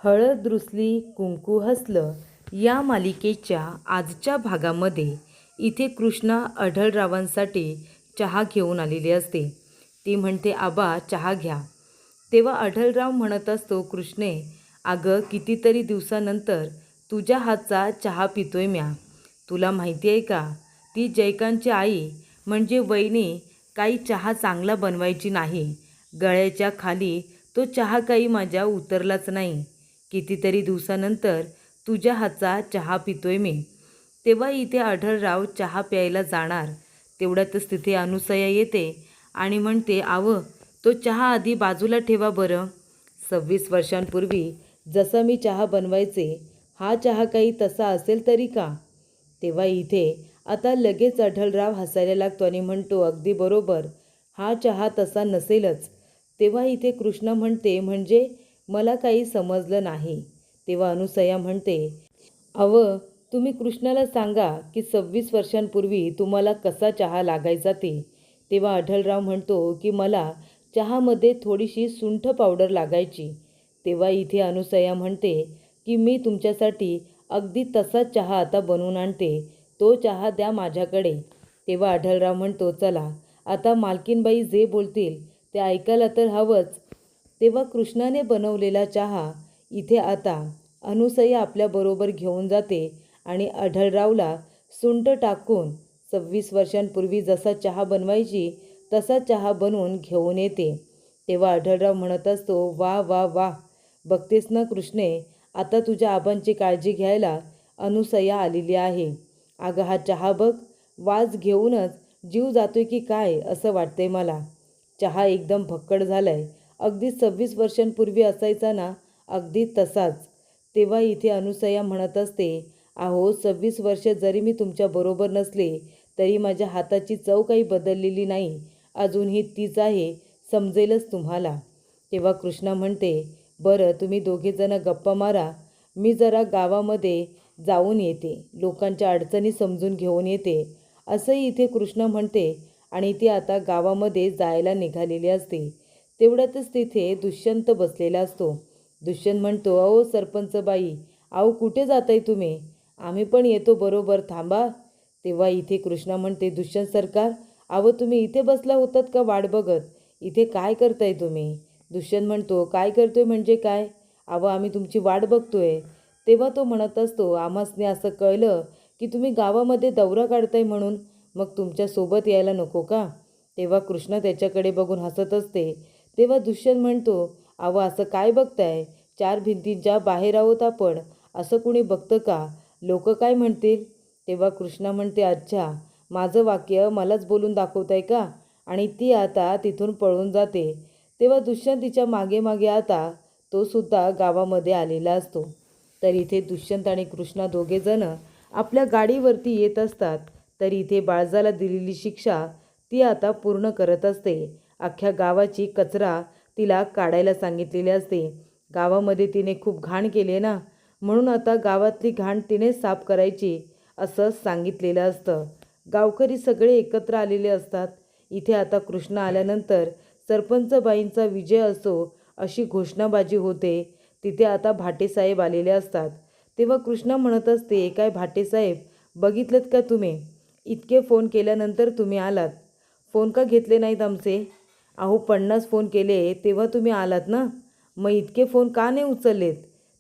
हळद रुसली कुंकू हसलं या मालिकेच्या आजच्या भागामध्ये इथे कृष्णा आढळरावांसाठी चहा घेऊन आलेली असते. ती म्हणते, आबा चहा घ्या. तेव्हा आढळराव म्हणत असतो, कृष्णे अगं कितीतरी दिवसानंतर तुझ्या हातचा चहा पितोय म्या. तुला माहिती आहे का, ती जयकांतची आई म्हणजे वहिनी काही चहा चांगला बनवायची नाही. गळ्याच्या खाली तो चहा काही माझ्या उतरलाच नाही. कितीतरी दिवसानंतर तुझ्या हातचा चहा पितोय मी. तेव्हा इथे आढळराव चहा प्यायला जाणार तेवढ्यातच तिथे अनुसया येते आणि म्हणते, आव तो चहा आधी बाजूला ठेवा बरं. 26 वर्षांपूर्वी जसा मी चहा बनवायचे हा चहा काही तसा असेल तरी का. तेव्हा इथे आता लगेच आढळराव हसायला लागतो आणि म्हणतो, अगदी बरोबर, हा चहा तसा नसेलच. तेव्हा इथे कृष्णा म्हणते, म्हणजे मला काही समजलं नाही. तेव्हा अनुसया म्हणते, अव तुम्ही कृष्णाला सांगा की 26 वर्षांपूर्वी तुम्हाला कसा चहा लागायचा ते. तेव्हा आढळराव म्हणतो की मला चहामध्ये थोडीशी सुंठ पावडर लागायची. तेव्हा इथे अनुसया म्हणते की मी तुमच्यासाठी अगदी तसाच चहा आता बनवून आणते, तो चहा द्या माझ्याकडे. तेव्हा आढळराव म्हणतो, चला आता मालकीनबाई जे बोलतील ते ऐकायला तर हवंच. तेव्हा कृष्णाने बनवलेला चहा इथे आता अनुसया आपल्याबरोबर घेऊन जाते आणि आढळरावला सुंठ टाकून 26 वर्षांपूर्वी जसा चहा बनवायची तसा चहा बनवून घेऊन येते. तेव्हा आढळराव म्हणत असतो, वा वा वा, बघतेस ना कृष्णे, आता तुझ्या आबांची काळजी घ्यायला अनुसया आलेली आहे. अगं हा चहा बघ, वास घेऊनच जीव जातोय की काय असं वाटतंय मला. चहा एकदम भक्कड झालाय, अगदी 26 वर्षांपूर्वी असायचा ना, अगदी तसाच. तेव्हा इथे अनुसया म्हणत असते, अहो 26 वर्ष जरी मी तुमच्याबरोबर नसले तरी माझ्या हाताची चव काही बदललेली नाही, अजूनही तीच आहे, समजेलच तुम्हाला. तेव्हा कृष्णा म्हणते, बरं तुम्ही दोघेजणं गप्पा मारा, मी जरा गावामध्ये जाऊन येते, लोकांच्या अडचणी समजून घेऊन येते. असंही इथे कृष्णा म्हणते आणि ती आता गावामध्ये जायला निघालेली असते. तेवढ्यातच तिथे दुष्यंत बसलेला असतो. दुष्यंत म्हणतो, अहो सरपंचबाई, अहो कुठे जाताय तुम्ही, आम्ही पण येतो बरोबर, थांबा. तेव्हा इथे कृष्णा म्हणते, दुष्यंत सरकार, अहो तुम्ही इथे बसला होतात का वाट बघत, इथे काय करताय तुम्ही. दुष्यंत म्हणतो, काय करतोय म्हणजे काय, अहो आम्ही तुमची वाट बघतोय. तेव्हा तो म्हणत असतो, आम्हासने असं कळलं की तुम्ही गावामध्ये दौरा काढताय म्हणून, मग तुमच्यासोबत यायला नको का. तेव्हा कृष्णा त्याच्याकडे बघून हसत असते. तेव्हा दुष्यंत म्हणतो, अहो असं काय बघताय, 4 भिंतींच्या बाहेर आहोत आपण, असं कुणी बघतं का, लोक काय म्हणतील. तेव्हा कृष्णा म्हणते, अच्छा माझं वाक्य मलाच बोलून दाखवताय का, आणि ती आता तिथून पळून जाते. तेव्हा दुष्यंत तिच्या मागे मागे आता तो सुद्धा गावामध्ये आलेला असतो. तर इथे दुष्यंत आणि कृष्णा दोघेजण आपल्या गाडीवरती येत असतात. तर इथे बाळजाला दिलेली शिक्षा ती आता पूर्ण करत असते. अख्ख्या गावाची कचरा तिला काढायला सांगितलेली असते. गावामध्ये तिने खूप घाण केली ना, म्हणून आता गावातली घाण तिने साफ करायची असं सांगितलेलं असतं. गावकरी सगळे एकत्र आलेले असतात. इथे आता कृष्णा आल्यानंतर सरपंचबाईंचा विजय असो अशी घोषणाबाजी होते. तिथे आता भाटेसाहेब आलेले असतात. तेव्हा कृष्णा म्हणत असते, काय भाटेसाहेब, बघितलं का तुम्ही, इतके फोन केल्यानंतर तुम्ही आलात, फोन का घेतले नाहीत आमचे. अहो 50 फोन केले तेव्हा तुम्ही आलात ना, मग इतके फोन का नाही उचललेत.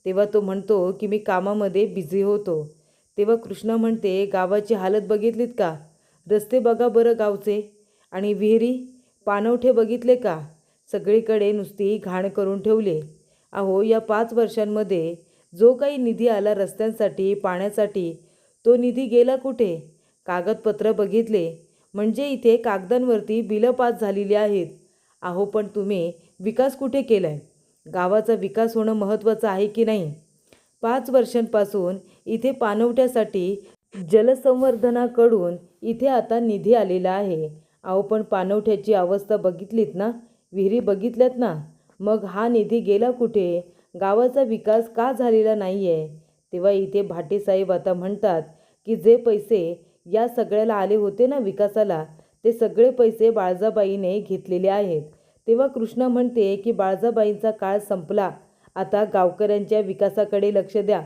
तेव्हा तो म्हणतो की मी कामामध्ये बिझी होतो. तेव्हा कृष्णा म्हणते, गावाची हालत बघितलीत का, रस्ते बघा बरं गावचे, आणि विहिरी पाणवठे बघितले का, सगळीकडे नुसती घाण करून ठेवले. अहो या 5 वर्षांमध्ये जो काही निधी आला रस्त्यांसाठी पाण्यासाठी तो निधी गेला कुठे. कागदपत्र बघितले म्हणजे इथे कागदांवरती बिलं पास झालेली आहेत. अहो पण तुम्ही विकास कुठे केलाय, गावाचा विकास होणं महत्त्वाचं आहे की नाही. 5 वर्षांपासून इथे पाणवठ्यासाठी जलसंवर्धनाकडून इथे आता निधी आलेला आहे. अहो पण पाणवठ्याची अवस्था बघितलीत ना, विहिरी बघितल्यात ना, मग हा निधी गेला कुठे, गावाचा विकास का झालेला नाही आहे. तेव्हा इथे भाटेसाहेब आता म्हणतात की जे पैसे या सगळ्याला आले होते ना विकासाला, ते सगळे पैसे बाळजाबाईने घेतलेले आहेत. तेव्हा कृष्णा म्हणते की बाळजाबाईंचा काळ संपला, आता गावकऱ्यांच्या विकासाकडे लक्ष द्या.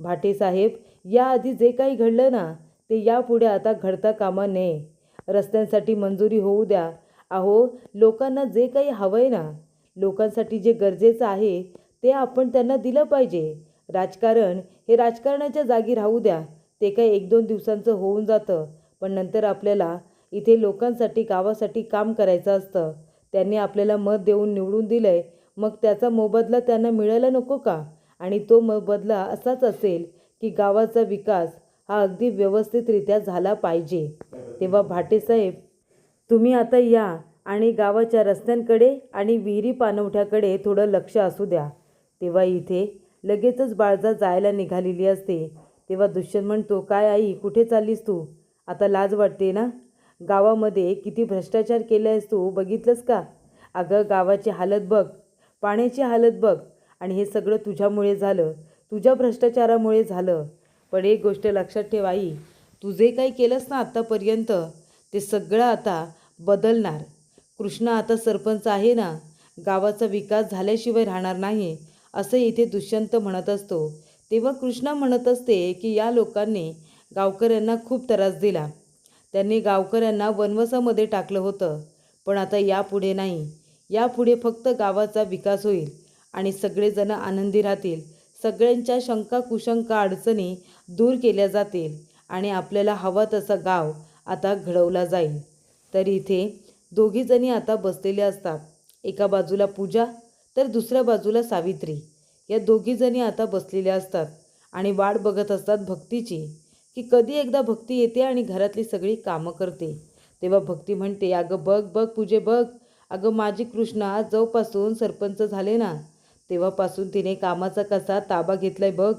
भाटेसाहेब, याआधी जे काही घडलं ना ते यापुढे आता घडता कामा नये. रस्त्यांसाठी मंजुरी होऊ द्या. अहो, लोकांना जे काही हवं आहे ना, लोकांसाठी जे गरजेचं आहे ते आपण त्यांना दिलं पाहिजे. राजकारण हे राजकारणाच्या जागी राहू द्या. ते काही 1-2 दिवसांचं होऊन जातं, पण नंतर आपल्याला इथे लोकांसाठी गावासाठी काम करायचं असतं. त्यांनी आपल्याला मत देऊन निवडून दिलं आहे, मग त्याचा मोबदला त्यांना मिळायला नको का? आणि तो मोबदला असाच असेल की गावाचा विकास हा अगदी व्यवस्थितरित्या झाला पाहिजे. तेव्हा भाटेसाहेब, तुम्ही आता या आणि गावाच्या रस्त्यांकडे आणि विहिरी पाणवठ्याकडे थोडं लक्ष असू द्या. तेव्हा इथे लगेचच बाळजा जायला निघालेली असते. तेव्हा दुष्यंत म्हणतो, काय आई, कुठे चाललीस तू? आता लाज वाटते ना? गावामध्ये किती भ्रष्टाचार केला आहेस तू, बघितलंस का? अगं, गावाची हालत बघ, पाण्याची हालत बघ, आणि हे सगळं तुझ्यामुळे झालं, तुझ्या भ्रष्टाचारामुळे झालं. पण एक गोष्ट लक्षात ठेव आई, तू जे काही केलंस ना आत्तापर्यंत ते सगळं आता बदलणार. कृष्णा आता सरपंच आहे ना, गावाचा विकास झाल्याशिवाय राहणार नाही, असं इथे दुष्यंत म्हणत असतो. तेव्हा कृष्णा म्हणत असते की या लोकांनी गावकऱ्यांना खूप त्रास दिला. त्यांनी गावकऱ्यांना वनवासामध्ये टाकलं होतं. पण आता यापुढे नाही, यापुढे फक्त गावाचा विकास होईल आणि सगळेजण आनंदी राहतील. सगळ्यांच्या शंका कुशंका अडचणी दूर केल्या जातील आणि आपल्याला हवा तसा गाव आता घडवला जाईल. तर इथे दोघीजणी आता बसलेल्या असतात. एका बाजूला पूजा तर दुसऱ्या बाजूला सावित्री. या दोघीजणी आता बसलेल्या असतात आणि वाट बघत असतात भक्तीची, की कधी एकदा भक्ती येते आणि घरातली सगळी कामं करते. तेव्हा भक्ती म्हणते, अगं बघ बघ पूजे बघ, अगं माझी कृष्णा जोपासून सरपंच झाले ना तेव्हापासून तिने कामाचा कसा ताबा घेतलाय बघ.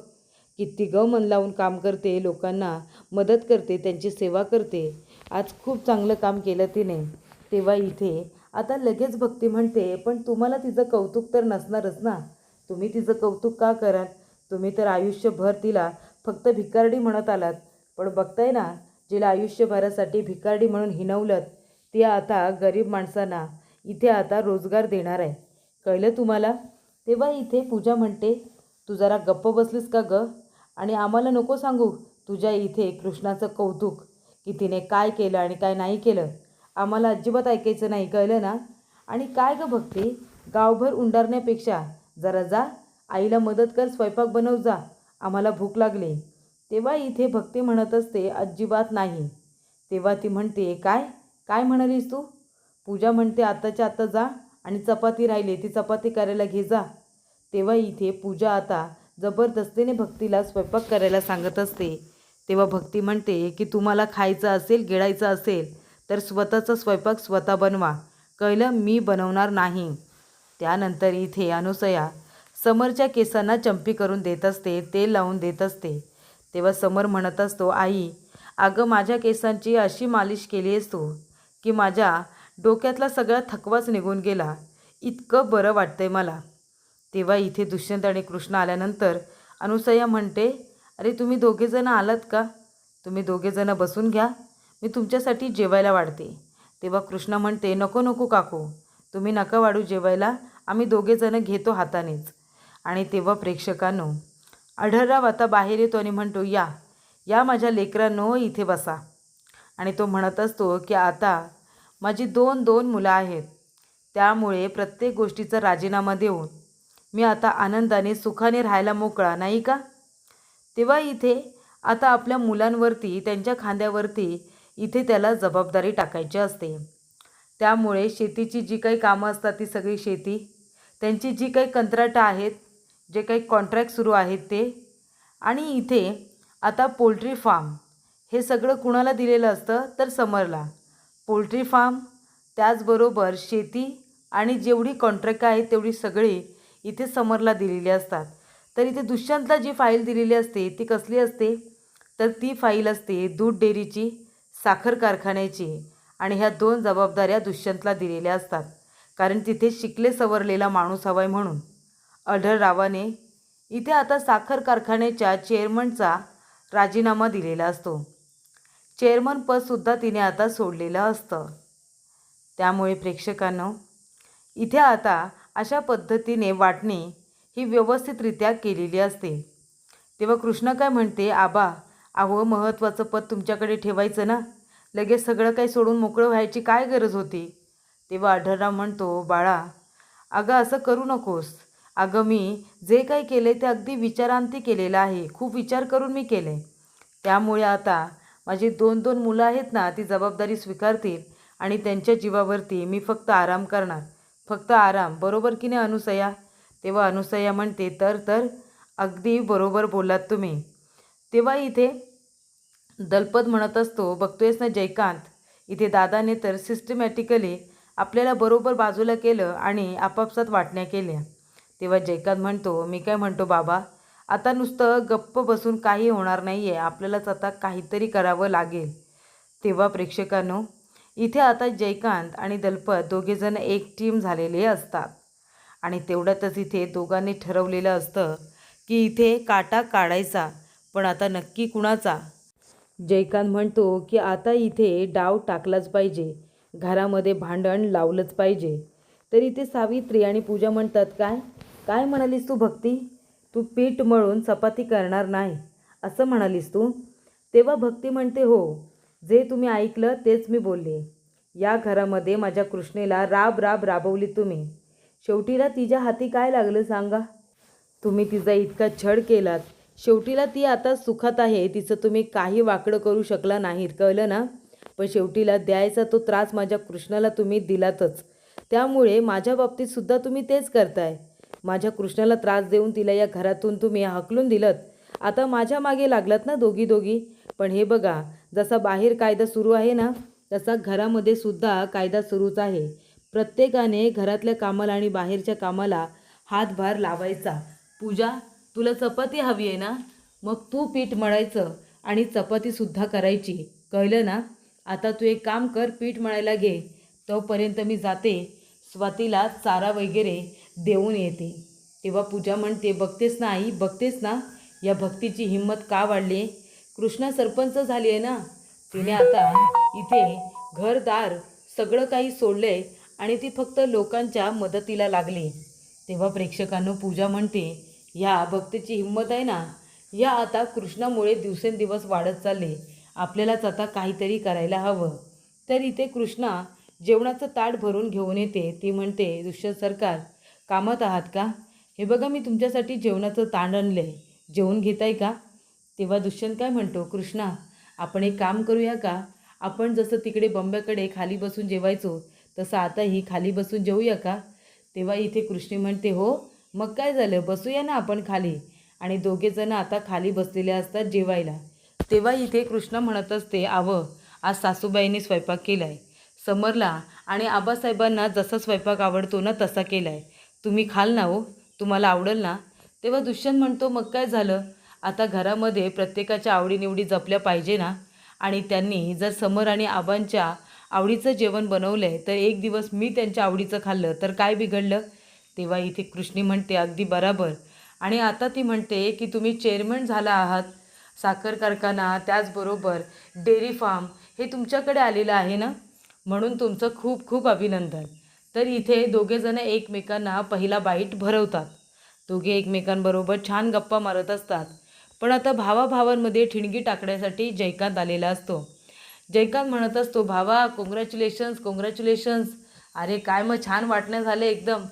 किती मन लावून काम करते, लोकांना मदत करते, त्यांची सेवा करते. आज खूप चांगलं काम केलं तिने. तेव्हा इथे आता लगेच भक्ती म्हणते, पण तुम्हाला तिचं कौतुक तर नसणारच ना. तुम्ही तिचं कौतुक का कराल? तुम्ही तर आयुष्यभर तिला फक्त भिकारडी म्हणत आलात. पण बघताय ना, जिला आयुष्यभरासाठी भिकारडी म्हणून हिणवलं, ती आता गरीब माणसांना इथे आता रोजगार देणार आहे. कळलं तुम्हाला? तेव्हा इथे पूजा म्हणते, तू जरा गप्प बसलीस का गं? आणि आम्हाला नको सांगू तुझ्या इथे कृष्णाचं कौतुक, की तिने काय केलं आणि काय नाही केलं. आम्हाला अजिबात ऐकायचं नाही, कळलं ना? आणि काय गं भक्ती, गावभर उंडारण्यापेक्षा जरा जा, आईला मदत कर, स्वयंपाक बनव जा, आम्हाला भूक लागली. तेव्हा इथे भक्ती म्हणत असते, अजिबात नाही. तेव्हा ती म्हणते, काय काय म्हणालीस तू? पूजा म्हणते, आत्ताच्या आत्ता जा आणि चपाती राहिली ती चपाती करायला घे जा. तेव्हा इथे पूजा आता जबरदस्तीने भक्तीला स्वयंपाक करायला सांगत असते. तेव्हा भक्ती म्हणते की तुम्हाला खायचं असेल, गिळायचं असेल तर स्वतःचा स्वयंपाक स्वतः बनवा, कळलं? मी बनवणार नाही. त्यानंतर इथे अनुसया समरच्या केसांना चंपी करून देत असते, तेल लावून देत असते. तेव्हा समर म्हणत असतो, आई अगं माझ्या केसांची अशी मालिश केली आहेस तू की माझ्या डोक्यातला सगळा थकवाच निघून गेला, इतकं बरं वाटतंय मला. तेव्हा इथे दुष्यंत आणि कृष्ण आल्यानंतर अनुसया म्हणते, अरे तुम्ही दोघेजण आलात का? तुम्ही दोघेजणं बसून घ्या, मी तुमच्यासाठी जेवायला वाढते. तेव्हा कृष्ण म्हणते, नको नको काकू, तुम्ही नका वाढू जेवायला, आम्ही दोघेजणं घेतो हातानेच. आणि तेव्हा प्रेक्षकांनो, आढळराव आता बाहेर येतो आणि म्हणतो, या या माझ्या लेकरांनो, इथे बसा. आणि तो म्हणत असतो की आता माझी 2 मुलं आहेत, त्यामुळे प्रत्येक गोष्टीचा राजीनामा देऊन मी आता आनंदाने सुखाने राहायला मोकळा, नाही का? तेव्हा इथे आता आपल्या मुलांवरती, त्यांच्या खांद्यावरती इथे त्याला जबाबदारी टाकायची असते. त्यामुळे शेतीची जी काही कामं असतात ती सगळी शेती, त्यांची जी काही कंत्राटं आहेत, जे काही कॉन्ट्रॅक्ट सुरू आहेत ते, आणि इथे आता पोल्ट्री फार्म हे सगळं कुणाला दिलेलं असतं तर समरला. पोल्ट्री फार्म त्याचबरोबर शेती आणि जेवढी कॉन्ट्रॅक्ट आहेत तेवढी सगळी इथे समरला दिलेली असतात. तर इथे दुष्यंतला जी फाईल दिलेली असते ती कसली असते, तर ती फाईल असते दूध डेअरीची, साखर कारखान्याची, आणि ह्या 2 जबाबदाऱ्या दुष्यंतला दिलेल्या असतात. कारण तिथे शिकले सवरलेला माणूस हवा आहे म्हणून. आढळरावाने इथे आता साखर कारखान्याच्या चेअरमनचा राजीनामा दिलेला असतो. चेअरमन पदसुद्धा तिने आता सोडलेलं असतं. त्यामुळे प्रेक्षकांनो, इथे आता अशा पद्धतीने वाटणी ही व्यवस्थितरित्या केलेली असते. तेव्हा कृष्णा काय म्हणते, आबा अहो महत्त्वाचं पद तुमच्याकडे ठेवायचं ना, लगेच सगळं काही सोडून मोकळं व्हायची काय गरज होती. तेव्हा आढळराव म्हणतो, बाळा अगं असं करू नकोस. अगं मी जे काही केले ते अगदी विचारांती केलेलं आहे, खूप विचार करून मी केले. त्यामुळे आता माझी 2-2 मुलं आहेत ना, ती जबाबदारी स्वीकारतील आणि त्यांच्या जीवावरती मी फक्त आराम करणार, फक्त आराम. बरोबर की नाही अनुसया? तेव्हा अनुसया म्हणते, तर अगदी बरोबर बोललात तुम्ही. तेव्हा इथे दलपत म्हणत असतो, बघतोयस ना जयकांत, इथे दादाने तर सिस्टमॅटिकली आपल्याला बरोबर बाजूला केलं आणि आपापसात वाटण्या केल्या. तेव्हा जयकांत म्हणतो, मी काय म्हणतो बाबा, आता नुसतं गप्प बसून काही होणार नाही आहे, आपल्यालाच आता काहीतरी करावं लागेल. तेव्हा प्रेक्षकांनो, इथे आता जयकांत आणि दलपत दोघेजण एक टीम झालेले असतात आणि तेवढ्यातच इथे दोघांनी ठरवलेलं असतं की इथे काटा काढायचा, पण आता नक्की कुणाचा. जयकांत म्हणतो की आता इथे डाव टाकलाच पाहिजे, घरामध्ये भांडण लावलंच पाहिजे. तर इथे सावित्री आणि पूजा म्हणतात, काय काय म्हणालीस तू भक्ती, तू पीठ मळून चपाती करणार नाही असं म्हणालीस तू? तेव्हा भक्ती म्हणते, हो जे तुम्ही ऐकलं तेच मी बोलले. या घरामध्ये माझ्या कृष्णेला राब राबवली तुम्ही, शेवटीला तिच्या हाती काय लागलं सांगा? तुम्ही तिचा इतका छळ केलात, शेवटीला ती आता सुखात आहे, तिचं तुम्ही काही वाकडं करू शकला नाहीत, कळलं ना? पण शेवटीला द्यायचा तो त्रास माझ्या कृष्णाला तुम्ही दिलातच. त्यामुळे माझ्या बाबतीतसुद्धा तुम्ही तेच करताय. माझ्या कृष्णाला त्रास देऊन तिला या घरातून तुम्ही हाकलून दिलत. आता माझ्या मागे लागलात ना दोघी. पण हे बघा, जसा बाहेर कायदा सुरू आहे ना, तसा घरामध्ये सुद्धा कायदा सुरूच आहे. प्रत्येकाने घरातल्या कामाला आणि बाहेरच्या कामाला हातभार लावायचा. पूजा, तुला चपाती हवी आहे ना, मग तू पीठ मळायचं आणि चपातीसुद्धा करायची, कळलं ना? आता तू एक काम कर, पीठ मळायला घे, तोपर्यंत मी जाते स्वातीला चारा वगैरे देऊन येते. तेव्हा पूजा म्हणते, बघतेस ना आई, बघतेस ना या भक्तीची हिंमत का वाढली. कृष्णा सरपंच झाली आहे ना, तिने आता इथे घरदार सगळं काही सोडलंय आणि ती फक्त लोकांच्या मदतीला लागली. तेव्हा प्रेक्षकांनो, पूजा म्हणते, ह्या भक्तीची हिंमत आहे ना, या आता कृष्णामुळे दिवसेंदिवस वाढत चालले, आपल्यालाच आता काहीतरी करायला हवं. तर इथे कृष्णा जेवणाचं ताट भरून घेऊन येते. ती म्हणते, दुष्यंत सरकार कामात आहात का? हे बघा मी तुमच्यासाठी जेवणाचं ताट आणलं आहे, जेवून घेताय का? तेव्हा दुष्यंत काय म्हणतो, कृष्णा आपण एक काम करूया का, आपण जसं तिकडे बंब्याकडे खाली बसून जेवायचो तसं आताही खाली बसून जेवूया का? तेव्हा इथे कृष्णी म्हणते, हो मग काय झालं, बसूया ना आपण खाली. आणि दोघेजण आता खाली बसलेले असतात जेवायला. तेव्हा इथे कृष्णा म्हणत असते, आज सासूबाईंनी स्वयंपाक केला आहे, समरला आणि आबासाहेबांना जसा स्वयंपाक आवडतो ना तसा केला आहे, तुम्ही खाल ना हो, तुम्हाला आवडेल ना? तेव्हा दुष्यंत म्हणतो, मग काय झालं, आता घरामध्ये प्रत्येकाच्या आवडीनिवडी जपल्या पाहिजे ना, आणि त्यांनी जर समर आणि आबांच्या आवडीचं जेवण बनवलं आहे तर एक दिवस मी त्यांच्या आवडीचं खाल्लं तर काय बिघडलं? तेव्हा इथे कृष्णी म्हणते, अगदी बरोबर. आणि आता ती म्हणते की तुम्ही चेअरमन झाला आहात, साखर कारखाना त्याचबरोबर डेअरी फार्म हे तुमच्याकडे आलेलं आहे ना, म्हणून तुमचं खूप खूप अभिनंदन. तर इथे दोघेजण एकमेकांना पहिला बाईट भरवतात, दोघे एकमेकांबरोबर छान गप्पा मारत असतात. पण आता भावाभावांमध्ये ठिणगी टाकण्यासाठी जयकांत आलेला असतो. जयकांत म्हणत असतो, भावा कॉंग्रॅच्युलेशन्स. अरे काय मग छान वाटणं झालं एकदम.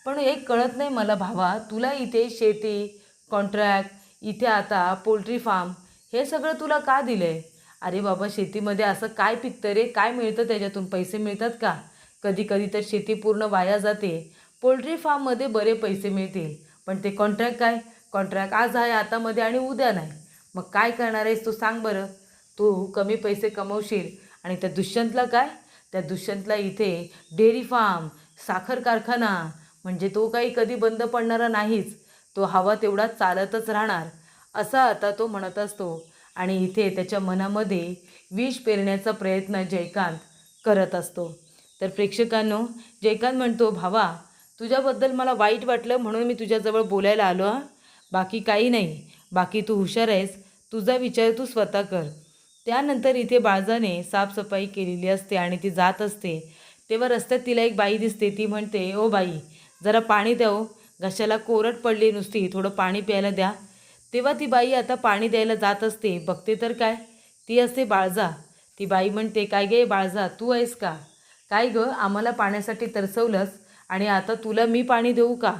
पण एक कळत नाही मला भावा, तुला इथे शेती कॉन्ट्रॅक्ट, इथे आता पोल्ट्री फार्म हे सगळं तुला का दिलं आहे? अरे बाबा शेतीमध्ये असं काय पिकतं रे, काय मिळतं त्याच्यातून, पैसे मिळतात का? कधी कधी तर शेती पूर्ण वाया जाते, पोल्ट्री फार्ममध्ये बरे पैसे मिळतील, पण ते कॉन्ट्रॅक्ट काय, कॉन्ट्रॅक्ट आज आहे आतामध्ये आणि उद्या नाही. मग काय करणार आहेस तू सांग बरं. तू कमी पैसे कमवशील आणि त्या दुष्यंतला काय, त्या दुष्यंतला इथे डेअरी फार्म साखर कारखाना म्हणजे तो काही कधी बंद पडणारा नाहीच, तो हवा तेवढा चालतच राहणार असा आता तो म्हणत असतो. आणि इथे त्याच्या मनामध्ये विष पेरण्याचा प्रयत्न जयकांत करत असतो. तर प्रेक्षकांनो, जयकांत म्हणतो, भावा तुझ्याबद्दल मला वाईट वाटलं म्हणून मी तुझ्याजवळ बोलायला आलो हां, बाकी काही नाही, बाकी तू हुशार आहेस, तुझा विचार तू स्वतः कर. त्यानंतर इथे बाळजाने साफसफाई केलेली असते आणि ती जात असते. तेव्हा रस्त्यात तिला एक बाई दिसते. ती म्हणते, ओ बाई जरा पाणी द्या हो, घशाला कोरड पडली नुसती, थोडं पाणी प्यायला द्या. तेव्हा ती बाई आता पाणी द्यायला जात असते. बघते तर काय, ती असते बाळजा. ती बाई म्हणते, काय गे बाळजा, तू आहेस का? काय गं, आम्हाला पाण्यासाठी तरसवलंस आणि आता तुला मी पाणी देऊ का?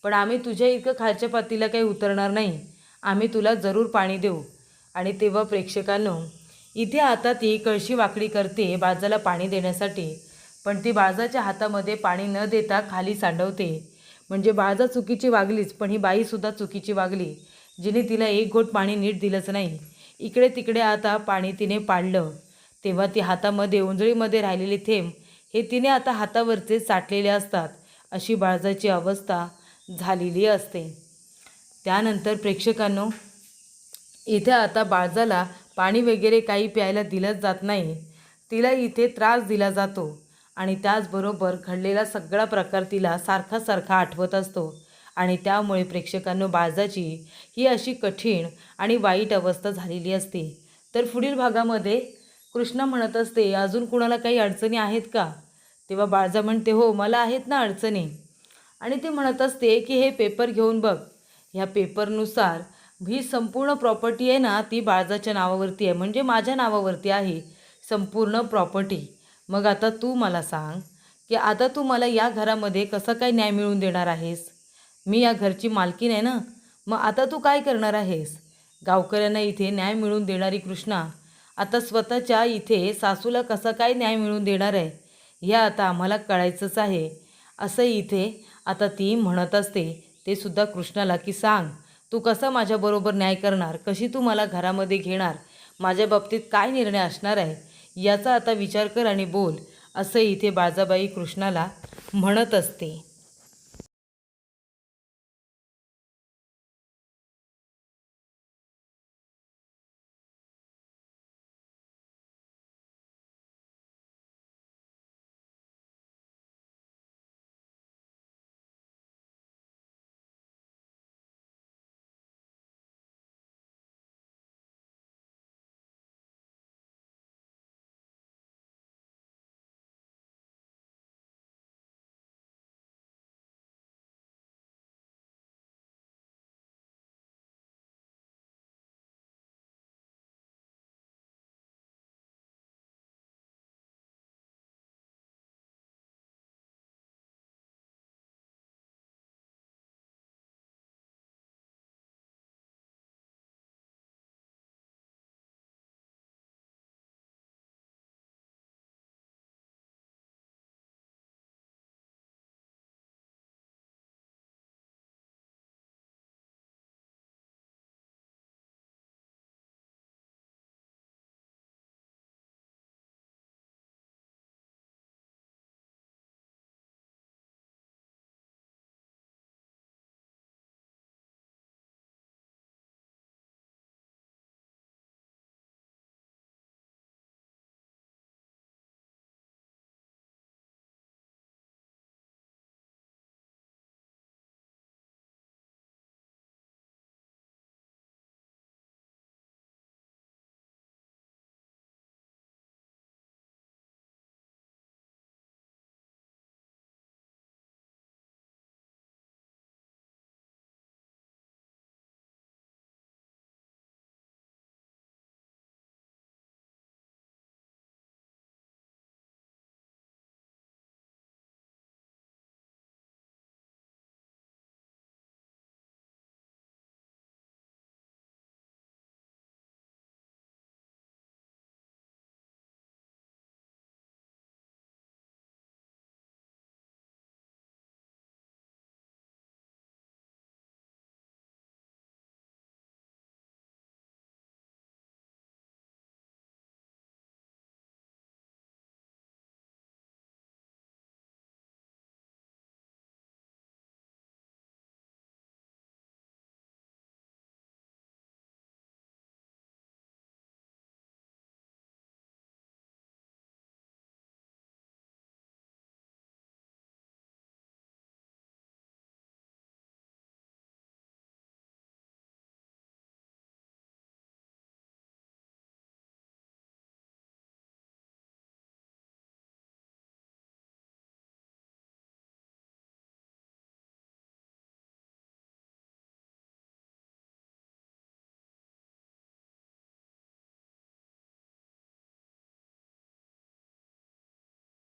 पण आम्ही तुझ्या इतकं खालच्या पातीला काही उतरणार नाही. आम्ही तुला जरूर पाणी देऊ. आणि तेव्हा प्रेक्षकांनो, इथे आता ती कळशी वाकडी करते बाळजाला पाणी देण्यासाठी, पण ती बाळजाच्या हातामध्ये पाणी न देता खाली सांडवते. म्हणजे बाळजा चुकीची वागलीच, पण ही बाईसुद्धा चुकीची वागली, जिने तिला एक घोट पाणी नीट दिलंच नाही. इकडे तिकडे आता पाणी तिने पाडलं. तेव्हा ती हातामध्ये उंजळीमध्ये राहिलेले थेंब हे तिने आता हातावरचे साठलेले असतात. अशी बाळजाची अवस्था झालेली असते. त्यानंतर प्रेक्षकांनो, इथे आता बाळजाला पाणी वगैरे काही प्यायला दिलंच जात नाही. तिला इथे त्रास दिला जातो आणि त्याचबरोबर घडलेला सगळा प्रकार तिला सारखा सारखा आठवत असतो. आणि त्यामुळे प्रेक्षकांनो, बाळजाची ही अशी कठीण आणि वाईट अवस्था झालेली असते. तर पुढील भागामध्ये कृष्णा म्हणत असते, अजून कुणाला काही अडचणी आहेत का? तेव्हा बाळजा म्हणते, हो मला आहेत ना अडचणी. आणि ती म्हणत असते की हे पेपर घेऊन बघ. ह्या पेपरनुसार ही संपूर्ण प्रॉपर्टी आहे ना, ती बाळजाच्या नावावरती आहे, म्हणजे माझ्या नावावरती आहे संपूर्ण प्रॉपर्टी. मग आता तू मला सांग की आता तू मला या घरामध्ये कसं काय न्याय मिळवून देणार आहेस? मी या घरची मालकीण आहे ना, मग आता तू काय करणार आहेस? गावकऱ्यांना इथे न्याय मिळवून देणारी कृष्णा आता स्वतःच्या इथे सासूला कसा काय न्याय मिळवून देणार आहे, हे आता आम्हाला कळायचंच आहे. असं इथे आता ती म्हणत असते ते सुद्धा कृष्णाला, की सांग तू कसा माझ्याबरोबर न्याय करणार, कशी तू मला घरामध्ये घेणार, माझ्या बाबतीत काय निर्णय असणार आहे याचा आता विचार कर आणि बोल, असं इथे बाळजाबाई कृष्णाला म्हणत असते.